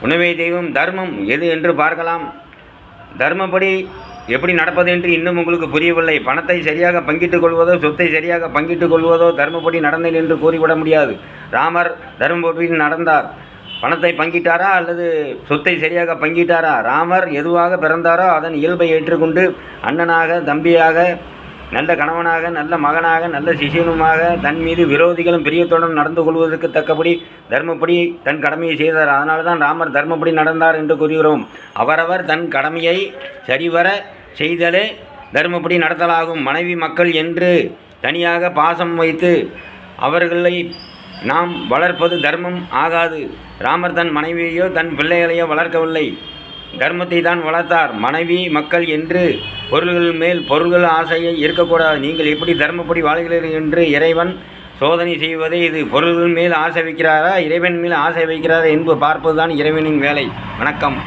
உணவே தெய்வம். தர்மம் எது என்று பார்க்கலாம். தர்மப்படி எப்படி நடப்பது என்று இன்னும் உங்களுக்கு புரியவில்லை. பணத்தை சரியாக பங்கிட்டுக் கொள்வதோ சொத்தை சரியாக பங்கிட்டுக் கொள்வதோ தர்மப்படி நடந்தேன் என்று கூறிவிட முடியாது. ராமர் தர்மப்படி நடந்தார். பணத்தை பங்கிட்டாரா அல்லது சொத்தை சரியாக பங்கிட்டாரா? ராமர் எதுவாக பிறந்தாரோ அதன் இயல்பை ஏற்றுக்கொண்டு அண்ணனாக, தம்பியாக, நல்ல கணவனாக, நல்ல மகனாக, நல்ல சிஷியனுமாக தன் மீது விரோதிகளும் பிரியத்துடன் நடந்து கொள்வதற்கு தக்கபடி தர்மப்படி தன் கடமையை செய்தார். அதனால தான் ராமர் தர்மப்படி நடந்தார் என்று கூறுகிறோம். அவரவர் தன் கடமையை சரிவர செய்தலே தர்மப்படி நடத்தலாகும். மனைவி மக்கள் என்று தனியாக பாசம் வைத்து அவர்களை நாம் வளர்ப்பது தர்மம் ஆகாது. ராமர் தன் மனைவியையோ தன் பிள்ளைகளையோ வளர்க்கவில்லை, தர்மத்தை தான் வளர்த்தார். மனைவி மக்கள் என்று பொருள்கள் மேல் பொருள்கள் ஆசையை இருக்கக்கூடாது. நீங்கள் எப்படி தர்மப்படி வாழ்கிறீர்கள் என்று இறைவன் சோதனை செய்வதே இது. பொருள்கள் மேல் ஆசை வைக்கிறாரா, இறைவன் மேல் ஆசை வைக்கிறாரா என்பது பார்ப்பதுதான் இறைவனின் வேலை. வணக்கம்.